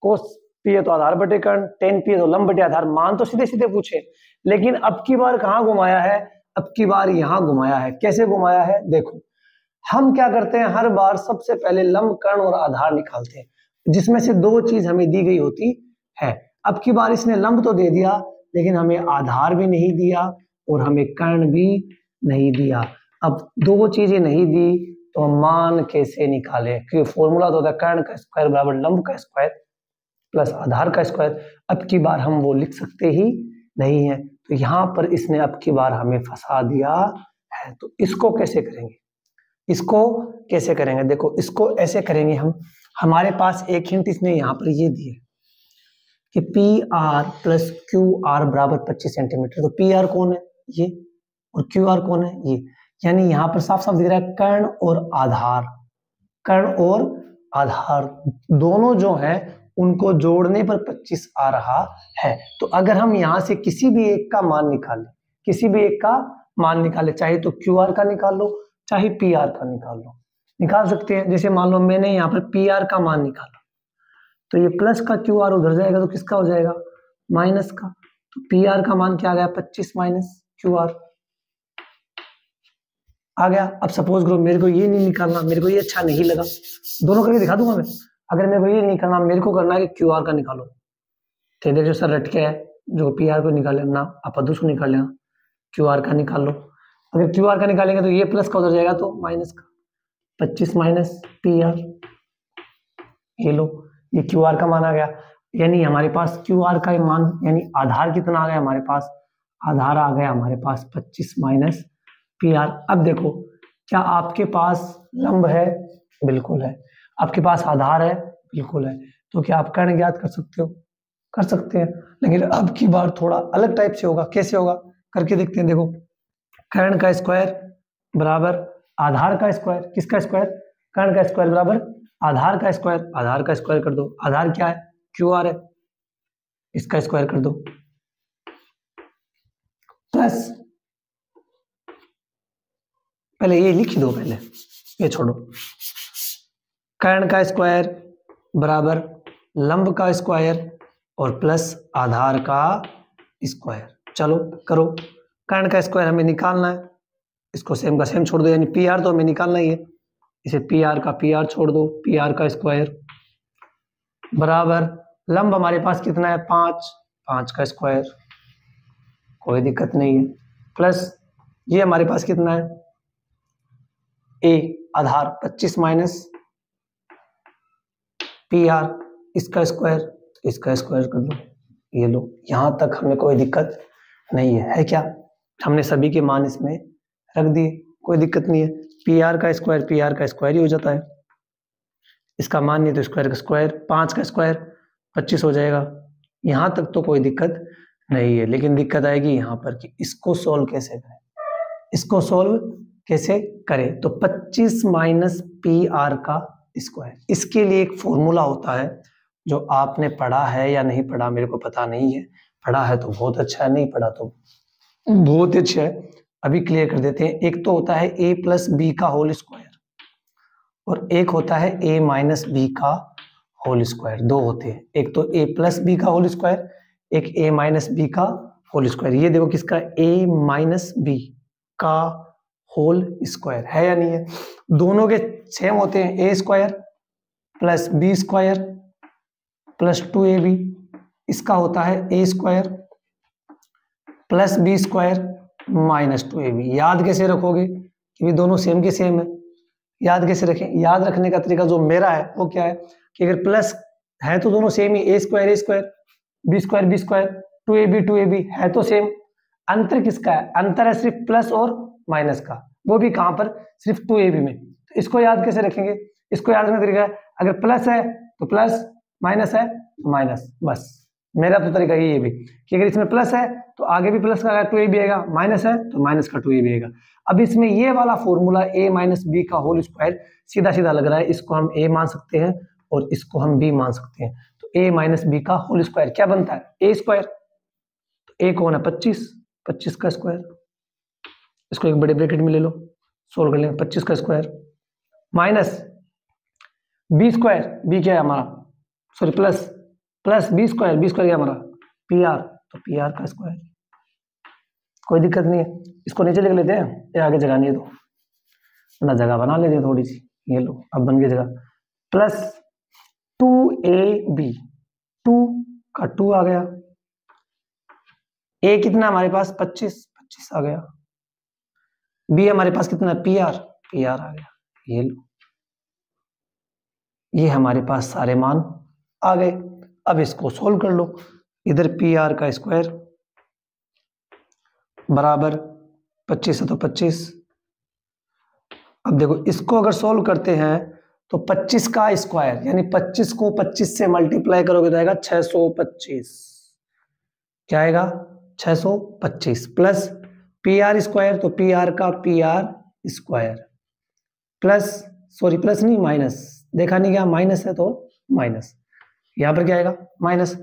[SPEAKER 1] कोस पी है तो आधार बटेकरण, टेन पी है तो लंब बटे आधार। मान तो सीधे सीधे पूछे, लेकिन अब की बार कहां घुमाया है, अब की बार यहां घुमाया है। कैसे घुमाया है देखो, हम क्या करते हैं, हर बार सबसे पहले लंब, कर्ण और आधार निकालते हैं, जिसमें से दो चीज हमें दी गई होती है। अब की बार इसने लंब तो दे दिया, लेकिन हमें आधार भी नहीं दिया और हमें कर्ण भी नहीं दिया। अब दो चीजें नहीं दी तो हम मान कैसे निकाले, क्योंकि फॉर्मूला तो होता है कर्ण का स्क्वायर बराबर लंब का स्क्वायर प्लस आधार का स्क्वायर। अब की बार हम वो लिख सकते ही नहीं है, तो यहां पर इसने अब की बार हमें फंसा दिया है। तो इसको कैसे करेंगे, इसको कैसे करेंगे, देखो इसको ऐसे करेंगे हम। हमारे पास एक हिंट इसने यहाँ पर ये दी है कि P R plus Q R बराबर 25 सेंटीमीटर। तो पी आर कौन है, ये, और क्यू आर कौन है, ये। यानी यहाँ पर साफ साफ दिख रहा है कर्ण और आधार, कर्ण और आधार दोनों जो है उनको जोड़ने पर 25 आ रहा है। तो अगर हम यहाँ से किसी भी एक का मान निकालें, किसी भी एक का मान निकाले, चाहे तो क्यू आर का निकाल लो चाहे पी आर का निकाल लो, निकाल सकते हैं। जैसे मान लो मैंने यहाँ पर पी आर का मान निकाला, तो ये प्लस का क्यू आर उधर जाएगा तो किसका हो जाएगा, माइनस का। तो पी आर का मान क्या आ गया, 25 माइनस क्यू आर आ गया। अब सपोज करो मेरे को ये नहीं निकालना, मेरे को ये अच्छा नहीं लगा, दोनों करके दिखा दूंगा मैं। अगर मेरे को ये नहीं करना, मेरे को करना है कि क्यू आर का निकालो, तो जो सर रट के है, जो पी आर को निकाल लेना, आप दूसरा निकाल लेना, क्यू आर का निकाल लो। अगर क्यू आर का निकालेंगे तो ये प्लस का उधर जाएगा तो माइनस का, 25 माइनस पी आर, ये लो, ये क्यू आर का मान आ गया। यानी हमारे पास क्यू आर का मान यानी आधार कितना आ गया हमारे पास, आधार आ गया हमारे पास 25 माइनस पी आर। अब देखो क्या आपके पास लंब है, बिल्कुल है। आपके पास आधार है, बिल्कुल है। तो क्या आप कर्ण ज्ञात कर सकते हो, कर सकते हैं। लेकिन अब की बार थोड़ा अलग टाइप से होगा। कैसे होगा करके देखते हैं। देखो कर्ण का स्क्वायर बराबर आधार का स्क्वायर, किसका स्क्वायर, कर्ण का स्क्वायर बराबर आधार का स्क्वायर, आधार का स्क्वायर कर दो। आधार क्या है, क्यू आर है, इसका स्क्वायर कर दो, प्लस पहले ये लिख दो, पहले ये छोड़ो, कर्ण का स्क्वायर बराबर लंब का स्क्वायर और प्लस आधार का स्क्वायर। चलो करो, कर्ण का स्क्वायर हमें निकालना है, इसको सेम का सेम छोड़ दो, यानी पी आर तो हमें निकालना ही है, इसे पी आर का पी आर छोड़ दो, पी आर का स्क्वायर बराबर लंब हमारे पास कितना है 5, 5 का स्क्वायर, कोई दिक्कत नहीं है, प्लस ये हमारे पास कितना है ए आधार 25 माइनस पी आर, इसका स्क्वायर, इसका स्क्वायर कर लो, ये लो। यहां तक हमें कोई दिक्कत नहीं है क्या, हमने सभी के मान इसमें रख दिए, कोई दिक्कत नहीं है। पी आर का स्क्वायर ही हो जाता है, इसका मान नहीं तो स्क्वायर का स्क्वायर, 5 का स्क्वायर 25 हो जाएगा। यहां तक तो कोई दिक्कत नहीं है, लेकिन दिक्कत आएगी यहाँ पर कि इसको सोल्व कैसे करें, इसको सोल्व कैसे करें। तो 25 माइनस पी आर का स्क्वायर, इसके लिए एक फॉर्मूला होता है जो आपने पढ़ा है या नहीं पढ़ा मेरे को पता नहीं है, पढ़ा है तो बहुत अच्छा है, नहीं पढ़ा तो बहुत अच्छा है। अभी क्लियर कर देते हैं। एक तो होता है a प्लस बी का होल स्क्वायर और एक होता है a माइनस बी का होल स्क्वायर, दो होते हैं। एक तो a प्लस बी का होल स्क्वायर, एक a माइनस बी का होल स्क्वायर। ये देखो किसका, a माइनस बी का होल स्क्वायर है या नहीं है, दोनों के सेम होते हैं, a square plus B square plus 2ab, इसका होता है a square plus B square minus 2ab। याद कैसे रखोगे, क्योंकि दोनों सेम के सेम है, याद कैसे रखें, याद रखने का तरीका जो मेरा है वो क्या है कि अगर प्लस है तो दोनों सेम ही, a square B square 2ab है तो सेम। अंतर किसका है, अंतर है सिर्फ प्लस और माइनस का, वो भी कहां पर, सिर्फ 2ab में। तो इसको याद कैसे रखेंगे, इसको याद रखने का तरीका है, अगर प्लस है तो प्लस, माइनस है तो माइनस, बस मेरा तो तरीका ये भी कि अगर इसमें प्लस है तो आगे भी प्लस का 2a भी आएगा, माइनस है तो माइनस का 2a भी आएगा। अब इसमें ये वाला फॉर्मूला a माइनस बी का होल स्क्वायर सीधा सीधा लग रहा है, इसको हम a मान सकते हैं और इसको हम b मान सकते हैं। तो a माइनस बी का होल स्क्वायर क्या बनता है, a स्क्वायर, तो a कौन है 25, 25 का स्क्वायर, इसको एक बड़े ब्रैकेट में ले लो, सोल्व कर लेंगे, 25 का square minus B square, B क्या है हमारा, sorry plus, plus B square, B square क्या हमारा पी आर, तो पी आर का स्क्वायर। कोई दिक्कत नहीं है, इसको नीचे लिख लेते हैं, ये आगे जगह नहीं है तो ना जगह बना लेते हैं थोड़ी सी, ये लो अब बन गई जगह, प्लस 2ab, 2 का 2 आ गया, a कितना हमारे पास 25, 25 आ गया, b हमारे पास कितना पी आर, पी आर आ गया, ये लो, ये हमारे पास सारे मान आ गए। अब इसको सोल्व कर लो, इधर पी आर का स्क्वायर बराबर 25 है तो 25, अब देखो इसको अगर सोल्व करते हैं तो 25 का स्क्वायर यानी 25 को 25 से मल्टीप्लाई करोगे तो आएगा 625, क्या आएगा 625 प्लस पी आर स्क्वायर, तो पी आर का P R square plus, sorry plus नहीं माइनस, देखा नहीं क्या माइनस है तो माइनस, यहां पर क्या आएगा माइनस।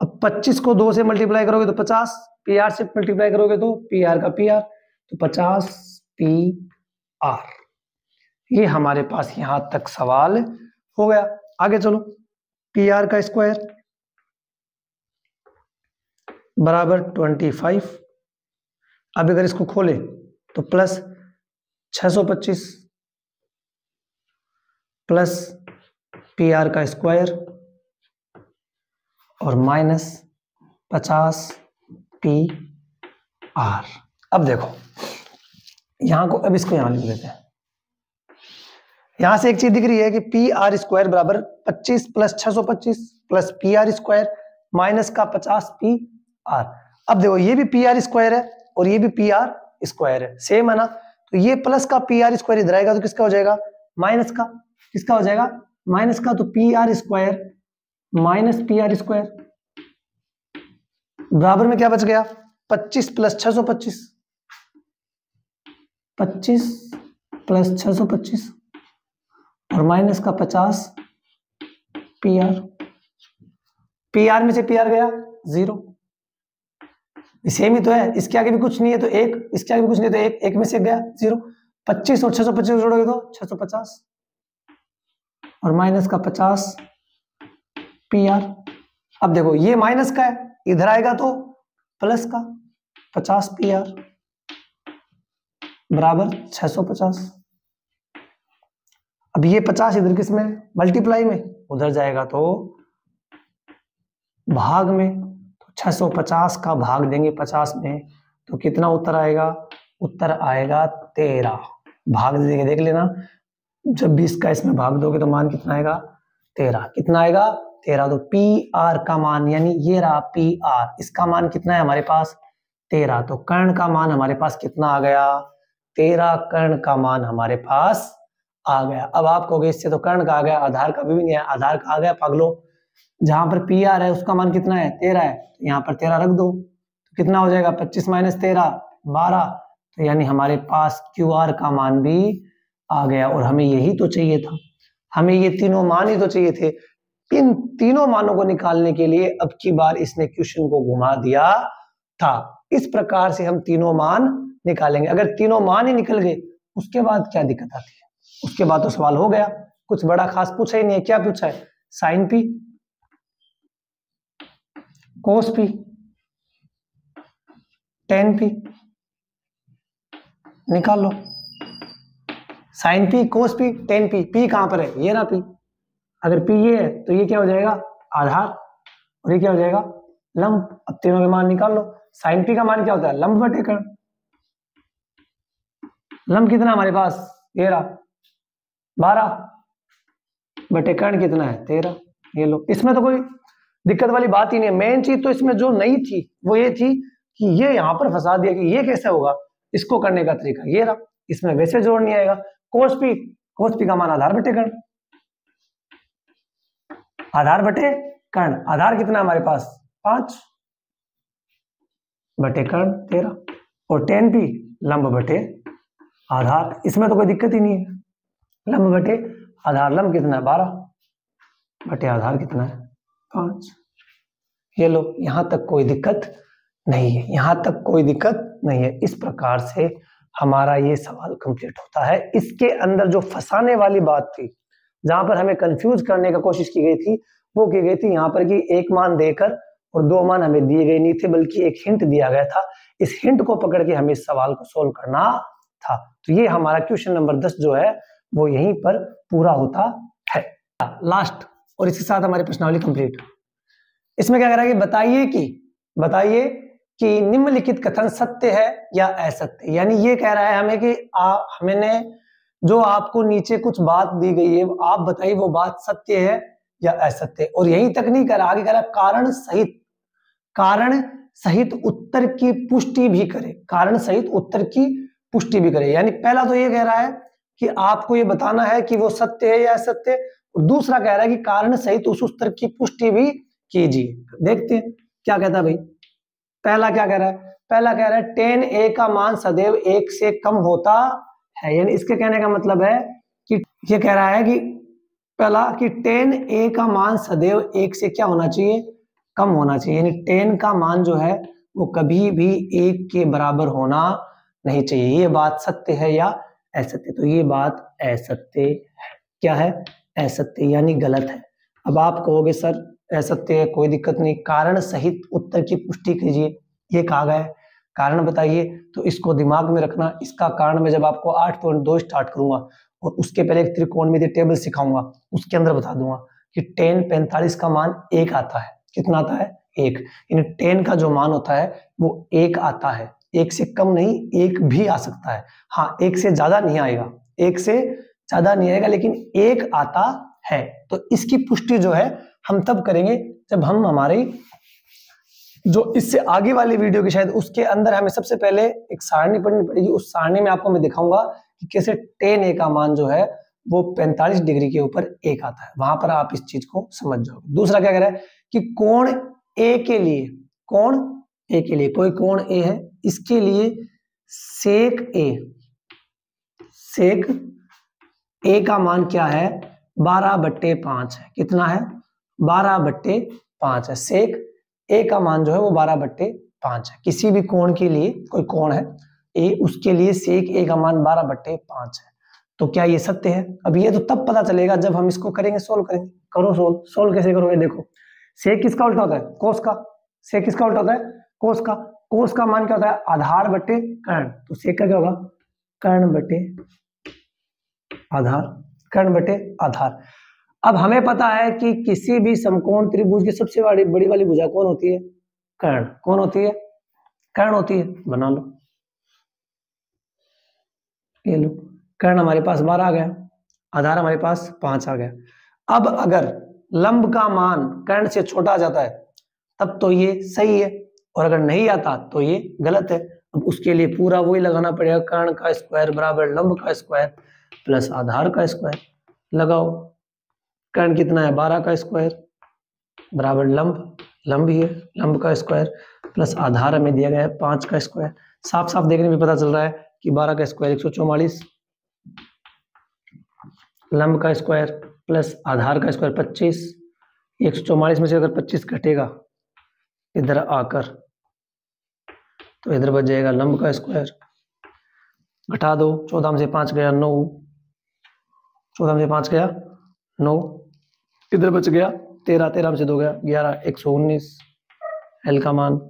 [SPEAKER 1] अब 25 को 2 से मल्टीप्लाई करोगे तो 50, पी आर से मल्टीप्लाई करोगे तो पी आर का पी आर, तो 50 पी आर। ये हमारे पास यहां तक सवाल हो गया। आगे चलो, पी आर का स्क्वायर बराबर 25, अब अगर इसको खोले तो प्लस 625 प्लस पी आर का स्क्वायर और माइनस 50 पी आर। अब देखो यहां को, अब इसको यहां लिख देते हैं, यहां से एक चीज दिख रही है कि पी आर स्क्वायर बराबर 25 plus 625 plus P R square minus का 50 पी आर। अब देखो ये भी पी आर स्क्वायर है और ये भी पी आर स्क्वायर है, सेम है ना, तो ये प्लस का पी आर स्क्वायर इधर आएगा तो किसका हो जाएगा माइनस का, किसका हो जाएगा माइनस का, तो P are square minus P R square बराबर में क्या बच गया 25 प्लस 625, 25 प्लस 625 और माइनस का 50 पी आर, पी आर में से पी आर गया 0, सेम ही तो है, इसके आगे भी कुछ नहीं है तो 1, इसके आगे भी कुछ नहीं है तो 1 में से गया 0, 25 और 625 जोड़ोगे तो 650 और माइनस का 50 पी आर। अब देखो ये माइनस का है, इधर आएगा तो प्लस का 50 पी आर बराबर 650। अब ये 50 इधर किस में मल्टीप्लाई में, उधर जाएगा तो भाग में, तो 650 का भाग देंगे 50 में तो कितना उत्तर आएगा, उत्तर आएगा 13। भाग देंगे देख लेना, जब 20 का इसमें भाग दोगे तो मान कितना आएगा 13, कितना आएगा 13, तो पी आर का मान यानी ये रहा पी आर, इसका मान कितना है हमारे पास 13, तो कर्ण का मान हमारे पास कितना आ गया 13, कर्ण का मान हमारे पास आ गया। अब आप कहोगे इससे तो कर्ण का आ गया, आधार का भी नहीं है, आधार का आ गया पागलो, जहां पर पी आर है उसका मान कितना है 13 है, तो यहाँ पर 13 रख दो तो कितना हो जाएगा 25 माइनस 13 12, तो यानी हमारे पास क्यू आर का मान भी आ गया। और हमें यही तो चाहिए था, हमें ये तीनों मान ही तो चाहिए थे। इन तीनों मानों को निकालने के लिए अब की बार इसने क्वेश्चन को घुमा दिया था। इस प्रकार से हम तीनों मान निकालेंगे, अगर तीनों मान ही निकल गए उसके बाद क्या दिक्कत आती है, उसके बाद तो सवाल हो गया, कुछ बड़ा खास पूछा ही नहीं है। क्या पूछा है, sign P cos P ten P, निकाल लो, sign P cos P ten P, P कहां पर है ये ना पी, अगर पी ये है तो ये क्या हो जाएगा आधार और ये क्या हो जाएगा लंब। अब तीनों के मान निकाल लो, साइन पी का मान क्या होता है लंब बटे कर्ण, लंब कितना हमारे पास ये रहा 12 बटे कर्ण कितना है 13, ये लो। इसमें तो कोई दिक्कत वाली बात ही नहीं है। मेन चीज तो इसमें जो नहीं थी वो ये थी कि ये यहां पर फंसा दिया कि ये कैसे होगा, इसको करने का तरीका ये रहा, इसमें वैसे जोड़ नहीं आएगा। कोस पी का मान आधार बटे कर्ण, आधार बटे कर्ण, आधार कितना हमारे पास 5 बटे कर्ण 13 और tan भी लंब बटे आधार, इसमें तो कोई दिक्कत ही नहीं है। लंब बटे आधार, लंब कितना है 12 बटे आधार कितना है 5। ये लो, यहां तक कोई दिक्कत नहीं है, यहां तक कोई दिक्कत नहीं है। इस प्रकार से हमारा ये सवाल कंप्लीट होता है। इसके अंदर जो फंसाने वाली बात थी, जहां पर हमें कंफ्यूज करने की कोशिश की गई थी, वो की गई थी यहाँ पर कि एक मान देकर और 2 मान हमें दिए गए नहीं थे, बल्कि एक हिंट दिया गया था। इस हिंट को पकड़ के हमें इस सवाल को सोल्व करना था। तो ये हमारा क्वेश्चन नंबर 10 जो है वो यहीं पर पूरा होता है। लास्ट, और इसके साथ हमारी प्रश्नावली कंप्लीट। इसमें क्या कह रहा है कि बताइए कि निम्नलिखित कथन सत्य है या असत्य। यानी ये कह रहा है हमें कि हमने जो आपको नीचे कुछ बात दी गई है, आप बताइए वो बात सत्य है या असत्य। और यही तक नहीं कर रहा, आगे कह रहा कारण सहित उत्तर की पुष्टि भी करे, कारण सहित उत्तर की पुष्टि भी करे। यानी पहला तो ये कह रहा है कि आपको ये बताना है कि वो सत्य है या असत्य, और दूसरा कह रहा है कि कारण सहित उस उत्तर की पुष्टि भी कीजिए। देखते हैं क्या कहता है भाई। पहला क्या कह रहा है, पहला कह रहा है tan a का मान सदैव 1 से कम होता है। यानी इसके कहने का मतलब है कि ये कह रहा है कि पहला कि tan a का मान सदैव 1 से क्या होना चाहिए, कम होना चाहिए। यानी tan का मान जो है वो कभी भी 1 के बराबर होना नहीं चाहिए। ये बात सत्य है या असत्य? तो ये बात असत्य है। क्या है? असत्य, यानी गलत है। अब आप कहोगे सर असत्य है, कोई दिक्कत नहीं, कारण सहित उत्तर की पुष्टि कीजिए, ये कहा गया है। कारण बताइए, तो इसको दिमाग में रखना। इसका कारण मैं जब आपको 8.2 स्टार्ट करूंगा और उसके पहले एक त्रिकोणमितीय टेबल सिखाऊंगा, उसके अंदर बता दूंगा कि tan 45 का मान 1 आता है। कितना आता है? 1। यानी tan का जो मान होता है वो 1 आता है। 1 से कम नहीं, 1 भी आ सकता है। हाँ, 1 से ज्यादा नहीं आएगा, 1 से ज्यादा नहीं आएगा, लेकिन 1 आता है। तो इसकी पुष्टि जो है हम तब करेंगे जब हम हमारी जो इससे आगे वाली वीडियो की शायद उसके अंदर हमें सबसे पहले एक सारणी पढ़नी पड़ेगी। उस सारणी में आपको मैं दिखाऊंगा कि कैसे tan a का मान जो है वो 45 डिग्री के ऊपर 1 आता है। वहां पर आप इस चीज को समझ जाओगे। दूसरा क्या कह रहा है कि कोण a के लिए, कोण a के लिए, कोई कोण a है, इसके लिए सेक a का मान क्या है? 12/5 है। कितना है? 12/5 है। सेक a का मान जो है वो 12/5 है। किसी भी कोण के लिए, कोई कोण है a, उसके लिए सेक a का मान 12/5 है। तो क्या ये सत्य है? अब ये तो तब पता चलेगा जब हम इसको करेंगे, सोल्व करेंगे। करो सोल्व। सोल्व कैसे करोगे? देखो, सेक किसका उल्टा होता है? कोस का। सेक किसका उल्टा होता है? कोस का। कोस का मान क्या होता है? आधार बटे कर्ण। तो सेक का क्या होगा? कर्ण बटे आधार, कर्ण बटे आधार। अब हमें पता है कि किसी भी समकोण त्रिभुज की सबसे बड़ी वाली भुजा कौन होती है? कर्ण। कौन होती है? कर्ण होती है। बना लो, ये लो, कर्ण हमारे पास 12 आ गया, आधार हमारे पास 5 आ गया। अब अगर लंब का मान कर्ण से छोटा आ जाता है तब तो ये सही है, और अगर नहीं आता तो ये गलत है। अब उसके लिए पूरा वही लगाना पड़ेगा, कर्ण का स्क्वायर बराबर लंब का स्क्वायर प्लस आधार का स्क्वायर। लगाओ, कर्ण कितना है? 12 का स्क्वायर बराबर लंब ही है, लंब का स्क्वायर प्लस आधार हमें दिया गया है 5 का स्क्वायर। साफ साफ देखने में पता चल रहा है कि 12 का स्क्वायर 144, लंब का स्क्वायर प्लस आधार का स्क्वायर 25। 144 में से अगर 25 घटेगा इधर आकर तो इधर बच जाएगा लंब का स्क्वायर। घटा दो, 14 में से 5 गया 9, 14 में से 5 गया 9, इधर बच गया 13, 13 में से 2 गया 11, 119। एल का मान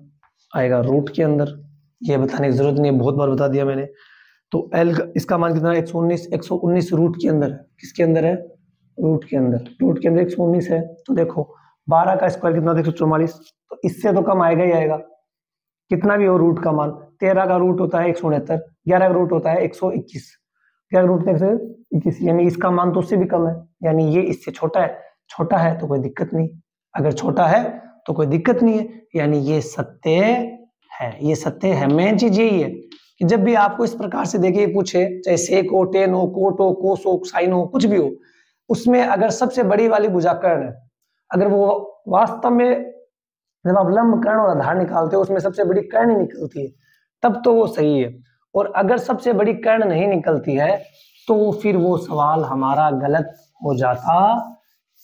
[SPEAKER 1] आएगा रूट के अंदर। ये बताने की जरूरत नहीं है, बहुत बार बता दिया मैंने। तो एल इसका मान कितना है? 119। 119 रूट के अंदर है। किसके अंदर है? रूट के अंदर। रूट के अंदर 119 है। तो देखो 12 का स्क्वायर कितना? 144। तो इससे तो कम आएगा ही आएगा, कितना भी हो रूट का मान। 13 का रूट होता है 169, 11 का रूट होता है 121, 11 रूट 121, यानी इसका मान तो उससे भी कम है, यानी ये इससे छोटा है। छोटा है तो कोई दिक्कत नहीं, अगर छोटा है तो कोई दिक्कत नहीं है, यानी ये सत्य है। ये सत्य है। मेन चीज यही है कि जब भी आपको इस प्रकार से देखिए पूछे, चाहे सेक हो, टेन हो, कोट हो, कोस हो, साइन हो, कुछ भी हो, उसमें अगर सबसे बड़ी वाली भुजा कर्ण है, अगर वो वास्तव में जब आप लंब कर्ण और आधार निकालते हो उसमें सबसे बड़ी कर्ण ही निकलती है, तब तो वो सही है। और अगर सबसे बड़ी कर्ण नहीं निकलती है तो फिर वो सवाल हमारा गलत हो जाता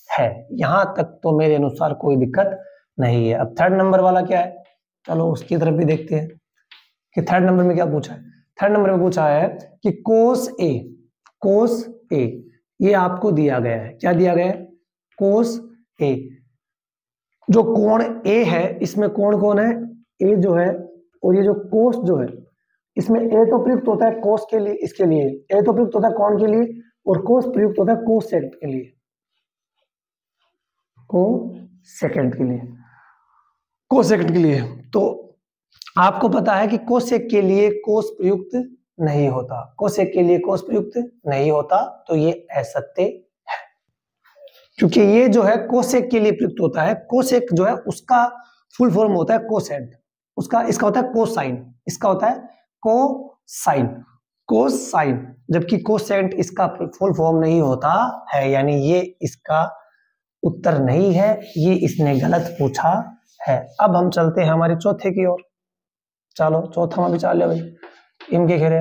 [SPEAKER 1] है। यहां तक तो मेरे अनुसार कोई दिक्कत नहीं है। अब थर्ड नंबर वाला क्या है, चलो उसकी तरफ भी देखते हैं कि थर्ड नंबर में क्या पूछा है। थर्ड नंबर में पूछा है कि कोस ए ये आपको दिया गया है। क्या दिया गया है? कोस ए। जो कोण ए है इसमें कोण कौन है? ए जो है, और ये जो कोस जो है इसमें ए तो प्रयुक्त होता है कोस के लिए, इसके लिए ए तो प्रयुक्त होता है कोण के लिए, और कोस प्रयुक्त होता है कोसेक के लिए, कोसेकेंड के लिए, कोसेकेंड के लिए। तो आपको पता है कि कोसेक के लिए कोस प्रयुक्त नहीं होता, कोसेक के लिए कोस प्रयुक्त नहीं होता, तो ये असत्य है। क्योंकि ये जो है कोसेक के लिए प्रयुक्त होता है, कोसेक जो है उसका फुल फॉर्म होता है कोसेंट, इसका होता है कोसाइन, इसका होता है कोसाइन, जबकि कोसेंट इसका फुल फॉर्म नहीं होता है, यानी ये इसका उत्तर नहीं है, ये इसने गलत पूछा है। अब हम चलते हैं हमारे चौथे की ओर। चलो चौथा में विचार ले भाई, इनके घेरे।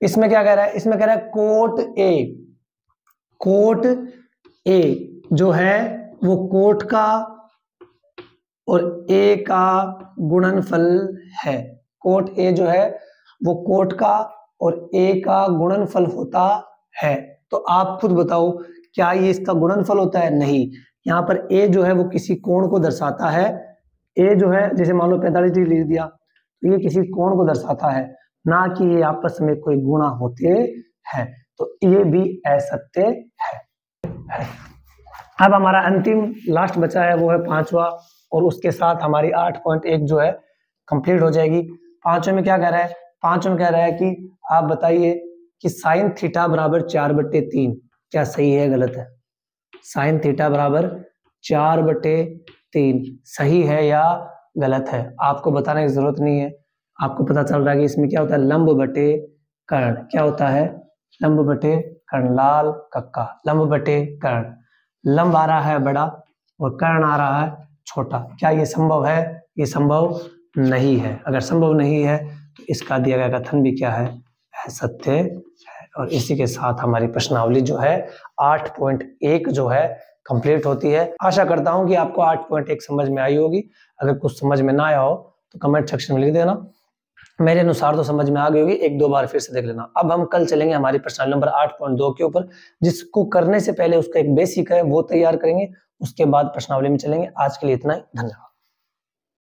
[SPEAKER 1] इसमें क्या कह रहा है? इसमें कह रहा है कोट ए जो है वो कोट का और ए का गुणनफल है। कोट ए जो है वो कोट का और ए का गुणनफल होता है। तो आप खुद बताओ, क्या ये इसका गुणनफल होता है? नहीं। यहाँ पर ए जो है वो किसी कोण को दर्शाता है। ए जो है जैसे मान लो 45 डिग्री लिख दिया, तो ये किसी कोण को दर्शाता है, ना कि ये आपस में कोई गुणा होते हैं। तो ये भी असत्य है। अब हमारा अंतिम लास्ट बचा है वो है पांचवा, और उसके साथ हमारी 8.1 जो है कंप्लीट हो जाएगी। पांचवें में क्या कह रहा है? पांचवें में कह रहा है कि आप बताइए कि साइन थीटा बराबर 4/3 क्या सही है गलत है? साइन थीटा बराबर 4/3 सही है या गलत है? आपको बताने की जरूरत नहीं है, आपको पता चल रहा है कि इसमें क्या होता है, लंब बटे कर्ण। क्या होता है? लंब बटे कर्ण। लाल कक्का, लंब बटे कर्ण। लंब आ रहा है बड़ा और कर्ण आ रहा है छोटा। क्या ये संभव है? ये संभव नहीं है। अगर संभव नहीं है तो इसका दिया गया कथन भी क्या है? असत्य है। और इसी के साथ हमारी प्रश्नावली जो है 8.1 जो है कंप्लीट होती है। आशा करता हूं कि आपको 8.1 समझ में आई होगी। अगर कुछ समझ में ना आया हो तो कमेंट सेक्शन में लिख देना। मेरे अनुसार तो समझ में आ गई होगी, एक दो बार फिर से देख लेना। अब हम कल चलेंगे हमारी प्रश्नावली नंबर 8.2 के ऊपर, जिसको करने से पहले उसका एक बेसिक है वो तैयार करेंगे, उसके बाद प्रश्नावली में चलेंगे। आज के लिए इतना ही, धन्यवाद।